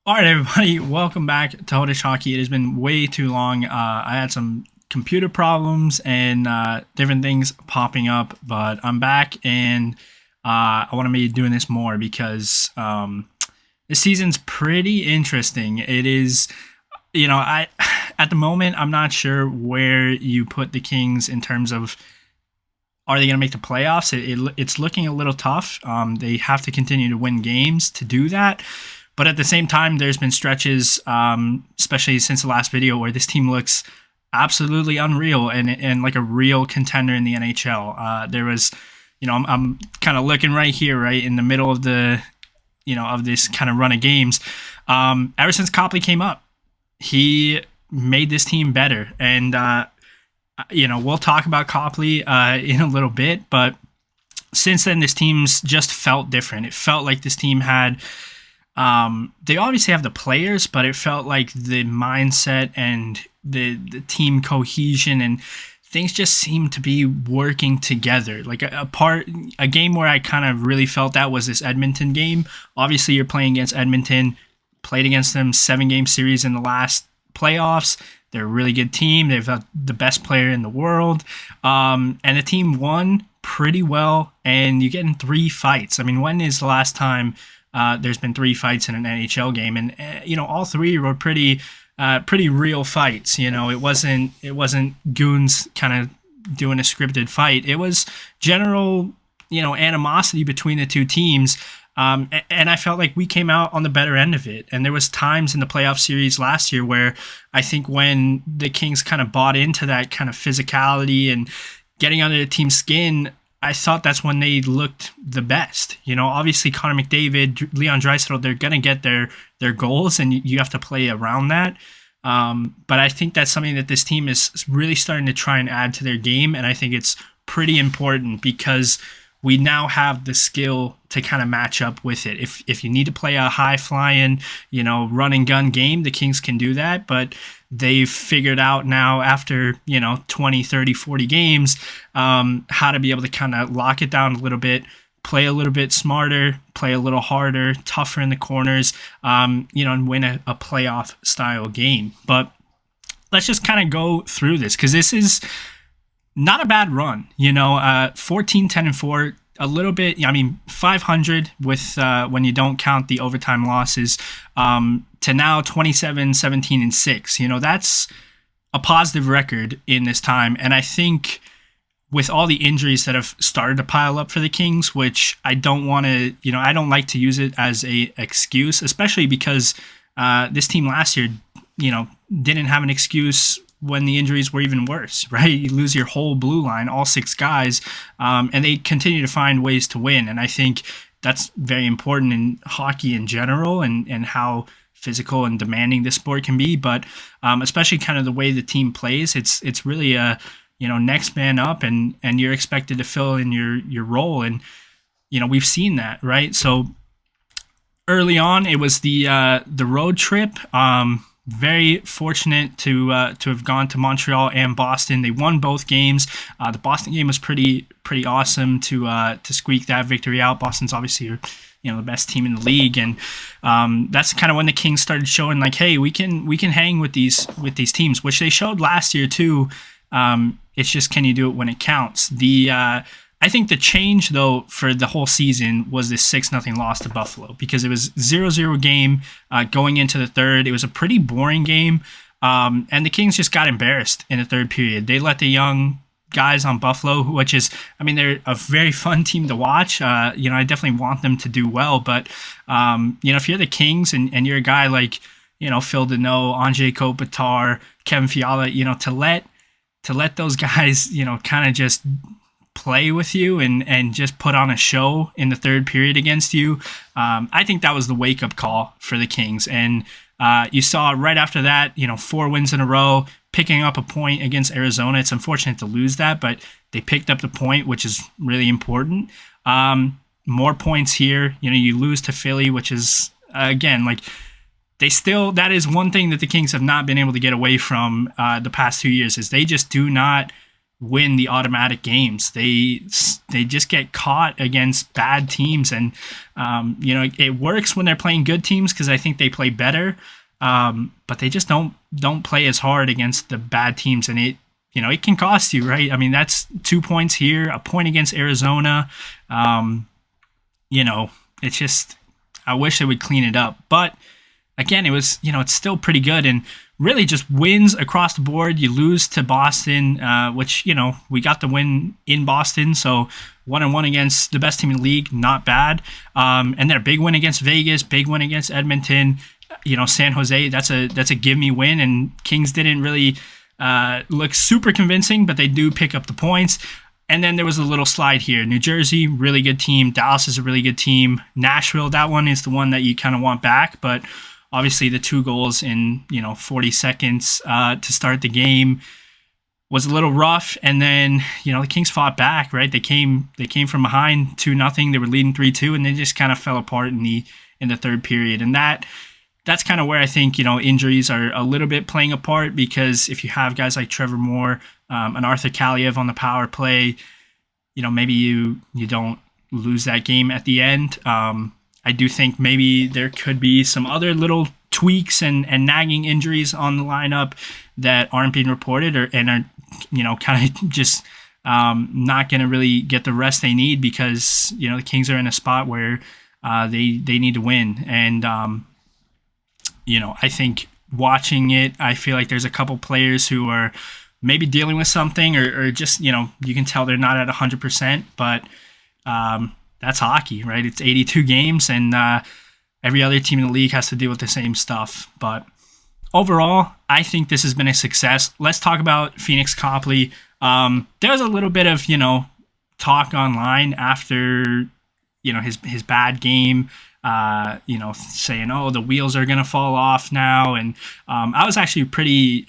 All right, everybody, welcome back to Hodish Hockey. It has been way too long. I had some computer problems and different things popping up, but I'm back and I want to be doing this more because this season's pretty interesting. It is, I at the moment I'm not sure where you put the Kings in terms of are they going to make the playoffs. It's looking a little tough. They have to continue to win games to do that. But at the same time, there's been stretches, especially since the last video, where this team looks absolutely unreal and like a real contender in the NHL. There was, I'm kind of looking right here, right in the middle of of this kind of run of games. Ever since Copley came up, he made this team better. And, we'll talk about Copley in a little bit. But since then, this team's just felt different. It felt like this team had... they obviously have the players, but it felt like the mindset and the team cohesion and things just seemed to be working together. Like a game where I kind of really felt that was this Edmonton game. Obviously, you're playing against Edmonton, played against them 7-game series in the last playoffs. They're a really good team. They've got the best player in the world. And the team won pretty well, and you get in 3 fights. I mean, when is the last time there's been 3 fights in an NHL game, and all 3 were pretty real fights. It wasn't goons kind of doing a scripted fight. It was general animosity between the two teams, and I felt like we came out on the better end of it. And there was times in the playoff series last year where I think when the Kings kind of bought into that kind of physicality and getting under the team's skin, I thought that's when they looked the best. Obviously Connor McDavid, Leon Draisaitl, they're going to get their goals, and you have to play around that. But I think that's something that this team is really starting to try and add to their game, and I think it's pretty important because we now have the skill to kind of match up with it. If you need to play a high-flying, run and gun game, the Kings can do that, but they've figured out now after 20, 30, 40 games how to be able to kind of lock it down a little bit, play a little bit smarter, play a little harder, tougher in the corners, and win a playoff style game. But let's just kind of go through this because this is not a bad run. 14, 10, and 4, a little bit, 500 with when you don't count the overtime losses, to now 27, 17, and 6. That's a positive record in this time. And I think with all the injuries that have started to pile up for the Kings, which I don't want to, I don't like to use it as a excuse, especially because this team last year, didn't have an excuse when the injuries were even worse, right? You lose your whole blue line, all 6 guys, and they continue to find ways to win. And I think that's very important in hockey in general and how physical and demanding this sport can be. But especially kind of the way the team plays, it's really a, next man up, and you're expected to fill in your role. And, we've seen that, right? So early on, it was the road trip. Very fortunate to have gone to Montreal and Boston. They won both games. The Boston game was pretty awesome to squeak that victory out. Boston's obviously the best team in the league, and that's kind of when the Kings started showing like, hey, we can hang with these teams, which they showed last year too. It's just, can you do it when it counts? I think the change, though, for the whole season was this 6-0 loss to Buffalo, because it was 0-0 game going into the third. It was a pretty boring game, and the Kings just got embarrassed in the third period. They let the young guys on Buffalo, which is, they're a very fun team to watch. I definitely want them to do well, but, if you're the Kings and you're a guy like, Phil Deneau, Anze Kopitar, Kevin Fiala, to let those guys, kind of just play with you and just put on a show in the third period against you. I think that was the wake-up call for the Kings. And you saw right after that, 4 wins in a row, picking up a point against Arizona. It's unfortunate to lose that, but they picked up the point, which is really important. More points here. You lose to Philly, which is, again, like, that is one thing that the Kings have not been able to get away from the past 2 years, is they just do not win the automatic games. They just get caught against bad teams, and it works when they're playing good teams because I think they play better. But they just don't play as hard against the bad teams, and it can cost you, right? I mean, that's 2 points here, a point against Arizona. It's just, I wish they would clean it up, but again, it was, it's still pretty good, and really just wins across the board. You lose to Boston, which, we got the win in Boston, so 1-1 against the best team in the league, not bad. And then a big win against Vegas, big win against Edmonton. San Jose, that's a give me win, and Kings didn't really look super convincing, but they do pick up the points. And then there was a little slide here. New Jersey, really good team. Dallas is a really good team. Nashville, that one is the one that you kind of want back, but obviously the 2 goals in 40 seconds to start the game was a little rough. And then the Kings fought back, right? They came from behind 2-0. They were leading 3-2, and they just kind of fell apart in the third period. And that's kind of where I think injuries are a little bit playing a part, because if you have guys like Trevor Moore, and Arthur Kaliev on the power play, maybe you don't lose that game at the end. I do think maybe there could be some other little tweaks and nagging injuries on the lineup that aren't being reported, and are kind of just not going to really get the rest they need, because the Kings are in a spot where they need to win. And I think watching it, I feel like there's a couple players who are maybe dealing with something, or just, you can tell they're not at 100%, but that's hockey, right? It's 82 games, and every other team in the league has to deal with the same stuff. But overall, I think this has been a success. Let's talk about Phoenix Copley. There was a little bit of, talk online after, his bad game, saying, oh, the wheels are going to fall off now. And I was actually pretty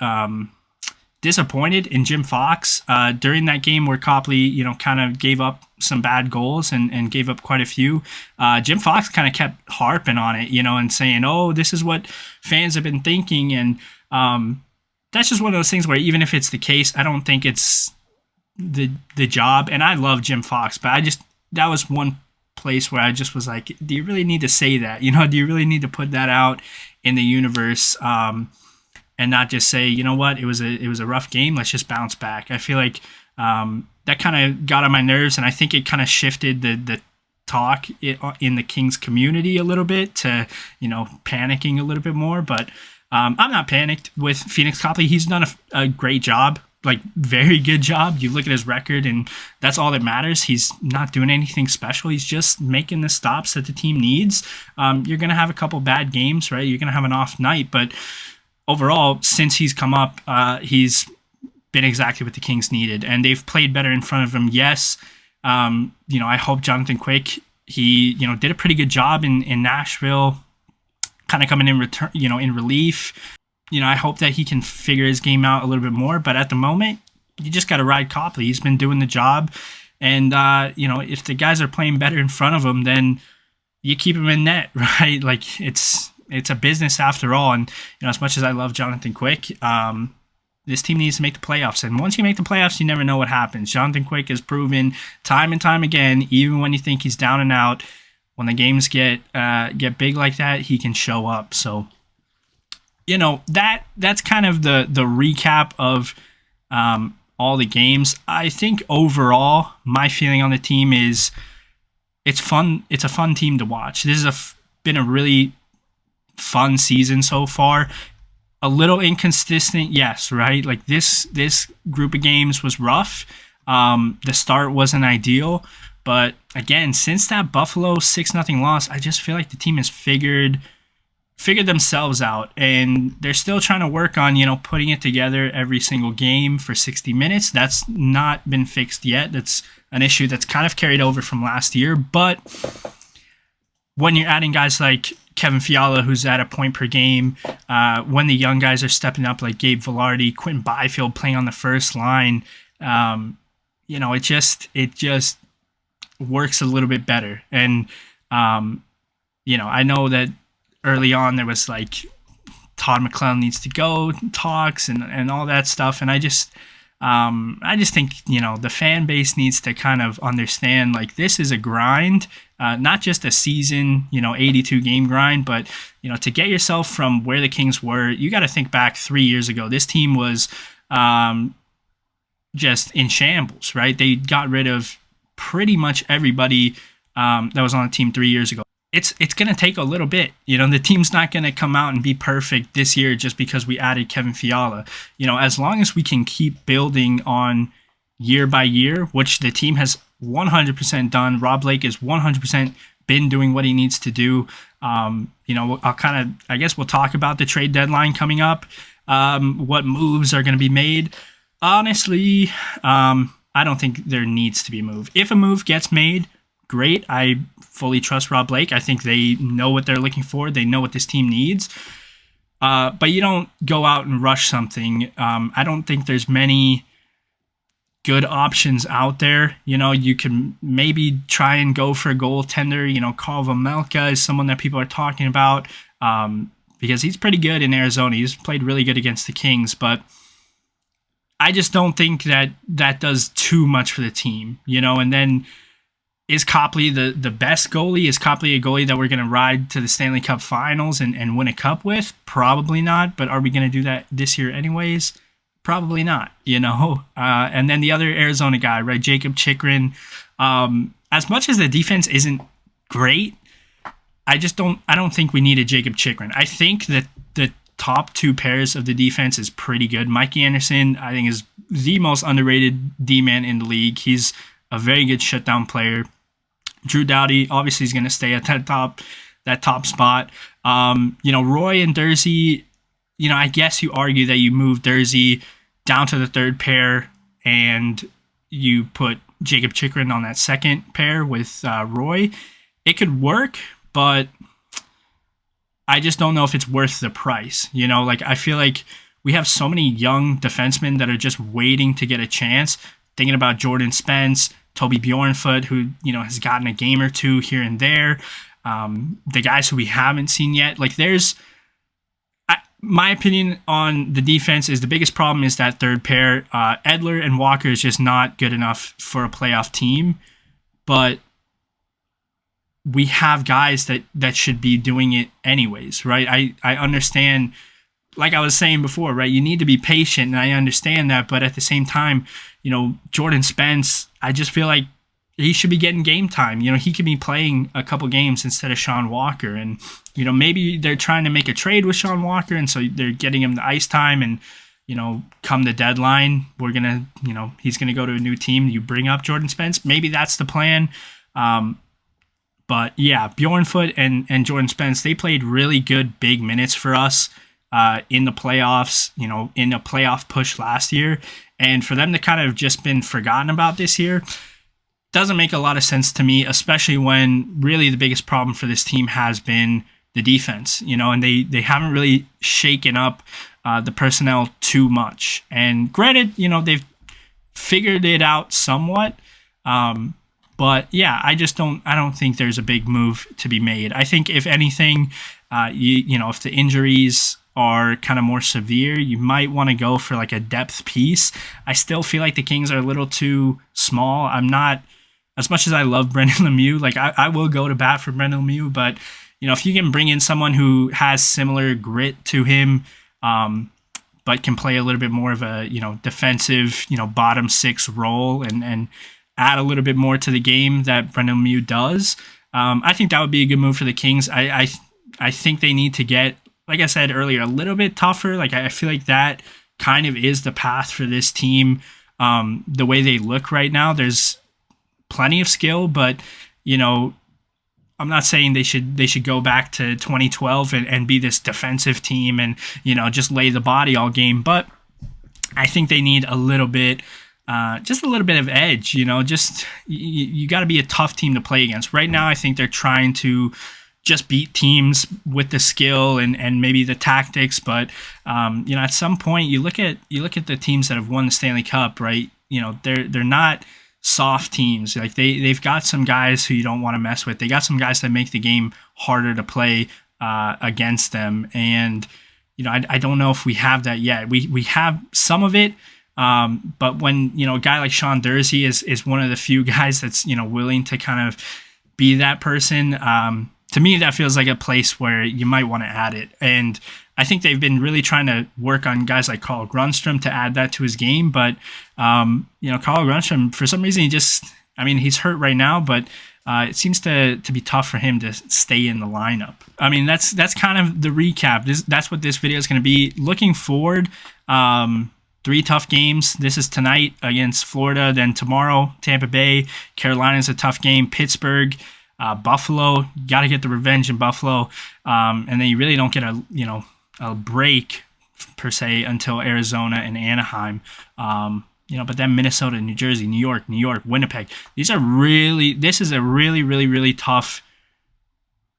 disappointed in Jim Fox during that game where Copley, kind of gave up some bad goals and gave up quite a few. Jim Fox kind of kept harping on it, and saying, oh, this is what fans have been thinking. And that's just one of those things where even if it's the case, I don't think it's the job. And I love Jim Fox, but that was one place where I just was like, do you really need to say that? Do you really need to put that out in the universe? And not just say, you know what, it was a rough game, let's just bounce back. I feel like that kind of got on my nerves, and I think it kind of shifted the talk in the Kings community a little bit to, panicking a little bit more. But I'm not panicked with Phoenix Copley. He's done a great job, like very good job. You look at his record, and that's all that matters. He's not doing anything special. He's just making the stops that the team needs. You're going to have a couple bad games, right? You're going to have an off night, but overall, since he's come up, he's been exactly what the Kings needed, and they've played better in front of him. Yes, I hope Jonathan Quick, he did a pretty good job in Nashville, kind of coming in return, in relief. I hope that he can figure his game out a little bit more. But at the moment, you just got to ride Copley. He's been doing the job, and if the guys are playing better in front of him, then you keep him in net, right? Like it's a business after all. And as much as I love Jonathan Quick, this team needs to make the playoffs. And once you make the playoffs, you never know what happens. Jonathan Quick has proven time and time again, even when you think he's down and out, when the games get big like that, he can show up. So, that's kind of the recap of all the games. I think overall, my feeling on the team is it's fun. It's a fun team to watch. This has been a really fun season so far. A little inconsistent, yes, right? Like this group of games was rough. The start wasn't ideal, but again, since that Buffalo 6-0 loss, I just feel like the team has figured themselves out, and they're still trying to work on putting it together every single game for 60 minutes. That's not been fixed yet. That's an issue that's kind of carried over from last year. But when you're adding guys like Kevin Fiala, who's at a point per game, when the young guys are stepping up like Gabe Vilardi, Quentin Byfield playing on the first line, it just works a little bit better. And I know that early on there was like Todd McLellan needs to go talks and all that stuff, and I just think, the fan base needs to kind of understand, like, this is a grind, not just a season, 82 game grind, but, to get yourself from where the Kings were, you got to think back 3 years ago. This team was just in shambles, right? They got rid of pretty much everybody that was on the team 3 years ago. It's going to take a little bit. The team's not going to come out and be perfect this year just because we added Kevin Fiala. As long as we can keep building on year by year, which the team has 100% done. Rob Blake has 100% been doing what he needs to do. I guess we'll talk about the trade deadline coming up, what moves are going to be made. Honestly, I don't think there needs to be a move. If a move gets made, great. I fully trust Rob Blake. I think they know what they're looking for. They know what this team needs. But you don't go out and rush something. I don't think there's many good options out there. You can maybe try and go for a goaltender. Carl Vejmelka is someone that people are talking about because he's pretty good in Arizona. He's played really good against the Kings, but I just don't think that does too much for the team. And then, is Copley the best goalie? Is Copley a goalie that we're going to ride to the Stanley Cup Finals and win a cup with? Probably not. But are we going to do that this year anyways? Probably not, And then the other Arizona guy, right, Jacob Chikrin. As much as the defense isn't great, I don't think we needed Jacob Chikrin. I think that the top two pairs of the defense is pretty good. Mikey Anderson, I think, is the most underrated D-man in the league. He's a very good shutdown player. Drew Doughty obviously is going to stay at that top spot. Roy and Durzi, I guess you argue that you move Durzi down to the third pair and you put Jacob Chikrin on that second pair with Roy. It could work, but I just don't know if it's worth the price. I feel like we have so many young defensemen that are just waiting to get a chance. Thinking about Jordan Spence, Toby Bjornfoot, who, has gotten a game or two here and there. The guys who we haven't seen yet. My opinion on the defense is the biggest problem is that third pair. Edler and Walker is just not good enough for a playoff team. But we have guys that should be doing it anyways, right? I understand, like I was saying before, right? You need to be patient, and I understand that. But at the same time, Jordan Spence, I just feel like he should be getting game time. He could be playing a couple games instead of Sean Walker. And, maybe they're trying to make a trade with Sean Walker, and so they're getting him the ice time. And, come the deadline, he's going to go to a new team. You bring up Jordan Spence. Maybe that's the plan. But, yeah, Bjornfoot and Jordan Spence, they played really good big minutes for us in the playoffs, in a playoff push last year. And for them to kind of just been forgotten about this year doesn't make a lot of sense to me, especially when really the biggest problem for this team has been the defense, and they haven't really shaken up the personnel too much. And granted, they've figured it out somewhat. But yeah, I don't think there's a big move to be made. I think if anything, if the injuries are kind of more severe, you might want to go for like a depth piece. I still feel like the Kings are a little too small. I'm not, as much as I love Brendan Lemieux, I will go to bat for Brendan Lemieux, but if you can bring in someone who has similar grit to him, but can play a little bit more of a, defensive, bottom six role and add a little bit more to the game that Brendan Lemieux does, I think that would be a good move for the Kings. I think they need to get, like I said earlier, a little bit tougher. I feel like that kind of is the path for this team. The way they look right now, there's plenty of skill, but I'm not saying they should go back to 2012 and be this defensive team and just lay the body all game. But I think they need a little bit, just a little bit of edge. Just you got to be a tough team to play against. Right now, I think they're trying to just beat teams with the skill and maybe the tactics, but at some point you look at the teams that have won the Stanley Cup, right? They're not soft teams. They've got some guys who you don't want to mess with. They got some guys that make the game harder to play against them, and I don't know if we have that yet. We have some of it. But when, a guy like Sean Dursey is one of the few guys that's, willing to kind of be that person, to me, that feels like a place where you might want to add it. And I think they've been really trying to work on guys like Carl Grundstrom to add that to his game. But, Carl Grundstrom, for some reason, he's hurt right now, but it seems to be tough for him to stay in the lineup. I mean, that's kind of the recap. That's what this video is going to be. Looking forward, 3 tough games. This is tonight against Florida. Then tomorrow, Tampa Bay. Carolina's a tough game. Pittsburgh. Buffalo, got to get the revenge in Buffalo, and then you really don't get a break per se until Arizona and Anaheim, but then Minnesota, New Jersey, New York, Winnipeg. This is a really, really, really tough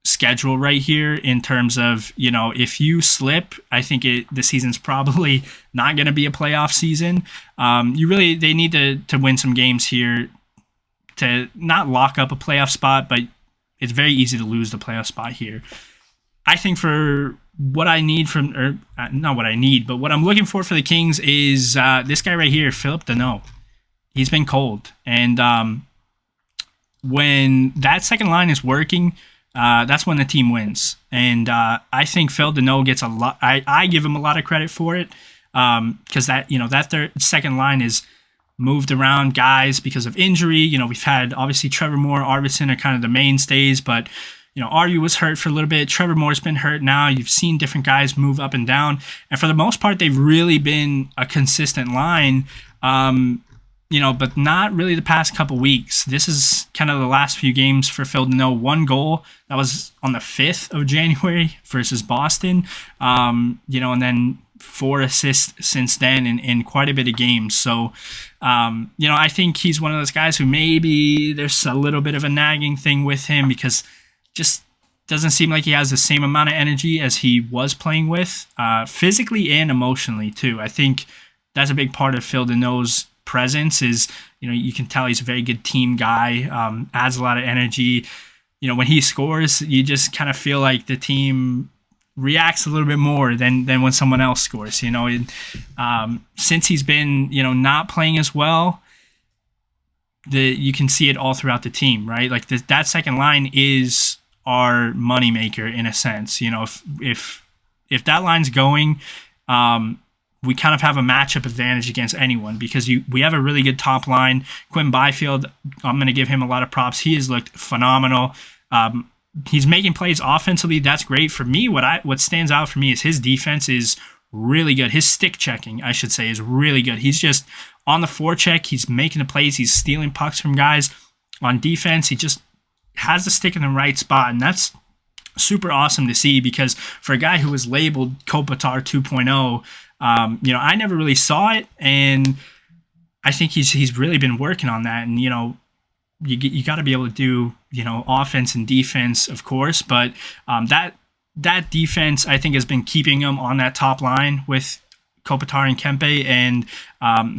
schedule right here in terms of, if you slip, I think the season's probably not going to be a playoff season. They need to win some games here to not lock up a playoff spot, but it's very easy to lose the playoff spot here. I think for what I need not what I need, but what I'm looking for the Kings is this guy right here, Phillip Danault. He's been cold. And when that second line is working, that's when the team wins. And I think Phil Danault gets a lot. I give him a lot of credit for it because that second line is moved around guys because of injury. We've had obviously Trevor Moore, Arvidsson are kind of the mainstays, but Arju was hurt for a little bit. Trevor Moore's been hurt now. You've seen different guys move up and down, and for the most part, they've really been a consistent line. But not really the past couple weeks. This is kind of the last few games for Phil Danault. 1 goal that was on the 5th of January versus Boston. And then 4 assists since then in quite a bit of games. So, I think he's one of those guys who maybe there's a little bit of a nagging thing with him because just doesn't seem like he has the same amount of energy as he was playing with, physically and emotionally too. I think that's a big part of Phil Danault's presence is, you can tell he's a very good team guy, adds a lot of energy. When he scores, you just kind of feel like the team reacts a little bit more than when someone else scores, since he's been, not playing as well, you can see it all throughout the team, right? Like that second line is our moneymaker in a sense. If that line's going, we kind of have a matchup advantage against anyone because we have a really good top line. Quinn Byfield, I'm going to give him a lot of props. He has looked phenomenal. He's making plays offensively. That's great. For me, what stands out for me is his defense is really good. His stick checking, I should say, is really good. He's just on the forecheck. He's making the plays. He's stealing pucks from guys. On defense, he just has the stick in the right spot, and that's super awesome to see because for a guy who was labeled Kopitar 2.0, I never really saw it, and I think he's really been working on that. And you got to be able to do offense and defense, of course, but that defense I think has been keeping him on that top line with Kopitar and Kempe, and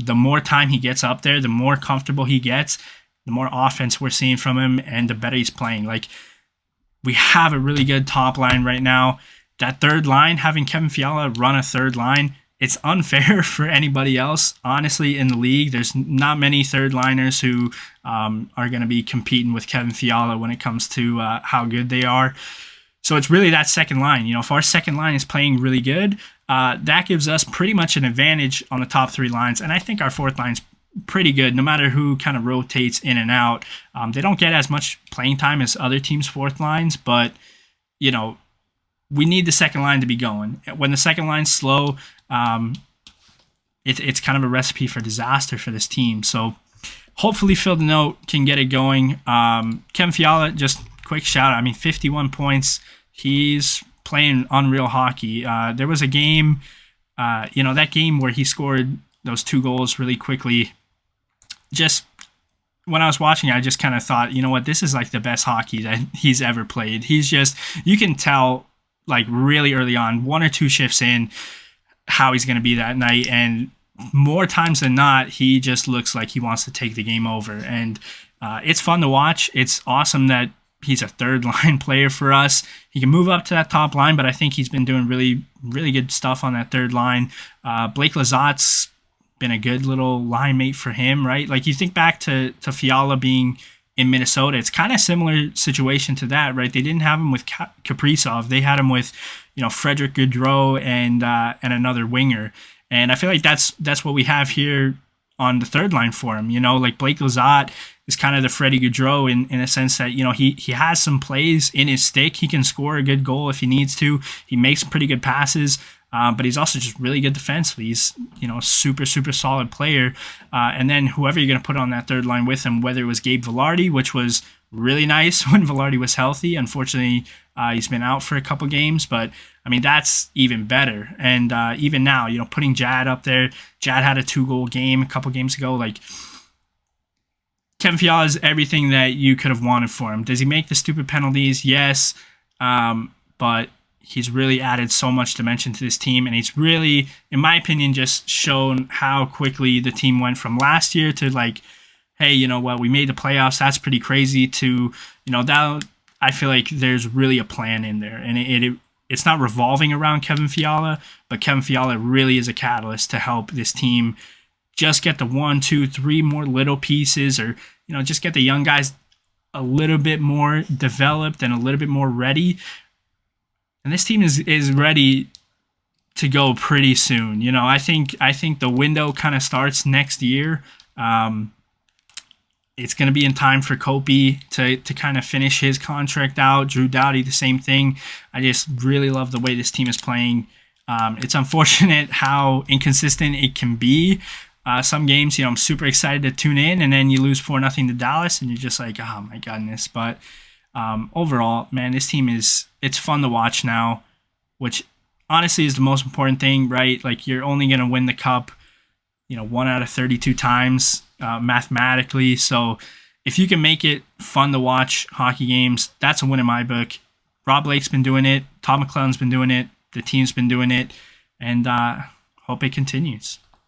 the more time he gets up there, the more comfortable he gets, the more offense we're seeing from him, and the better he's playing. Like, we have a really good top line right now. That third line, having Kevin Fiala run a third line, it's unfair for anybody else, honestly, in the league. There's not many third liners who are going to be competing with Kevin Fiala when it comes to how good they are. So it's really that second line. If our second line is playing really good, that gives us pretty much an advantage on the top 3 lines. And I think our fourth line's pretty good, no matter who kind of rotates in and out. They don't get as much playing time as other teams' fourth lines, but, we need the second line to be going. When the second line's slow, it's kind of a recipe for disaster for this team. So hopefully Phil Danault can get it going. Kevin Fiala, just quick shout out. 51 points. He's playing unreal hockey. There was a game, that game where he scored those 2 goals really quickly. Just when I was watching, I just kind of thought, this is like the best hockey that he's ever played. He's just, you can tell like really early on, 1 or 2 shifts in, how he's going to be that night. And more times than not, he just looks like he wants to take the game over. And it's fun to watch. It's awesome that he's a third line player for us. He can move up to that top line, but I think he's been doing really, really good stuff on that third line. Blake Lazat's been a good little line mate for him, right? Like you think back to Fiala being in Minnesota, it's kind of similar situation to that, right? They didn't have him with Kaprizov. They had him with, Frederick Gaudreau and another winger. And I feel like that's what we have here on the third line for him. Like Blake Lizotte is kind of the Freddie Gaudreau in a sense that, he has some plays in his stick. He can score a good goal if he needs to. He makes pretty good passes. But he's also just really good defensively. He's, a super, super solid player. And then whoever you're going to put on that third line with him, whether it was Gabe Vilardi, which was really nice when Vilardi was healthy. Unfortunately, he's been out for a couple games. But, I mean, that's even better. And even now, putting Jad up there. Jad had a 2-goal game a couple games ago. Like, Kevin Fiala is everything that you could have wanted for him. Does he make the stupid penalties? Yes. But he's really added so much dimension to this team, and he's really, in my opinion, just shown how quickly the team went from last year to like, hey, you know what, we made the playoffs, that's pretty crazy, to, that I feel like there's really a plan in there, and it's not revolving around Kevin Fiala, but Kevin Fiala really is a catalyst to help this team just get the 1, 2, 3 more little pieces, or, just get the young guys a little bit more developed and a little bit more ready. And this team is ready to go pretty soon. I think the window kind of starts next year. It's going to be in time for Kopi to kind of finish his contract out. Drew Doughty, the same thing. I just really love the way this team is playing. It's unfortunate how inconsistent it can be. Some games, I'm super excited to tune in, and then you lose 4-0 to Dallas, and you're just like, oh my goodness. But overall, man, this team it's fun to watch now, which honestly is the most important thing, right? Like, you're only going to win the cup, 1 out of 32 times mathematically. So if you can make it fun to watch hockey games, that's a win in my book. Rob Blake's been doing it. Todd McClellan's been doing it. The team's been doing it. And hope it continues.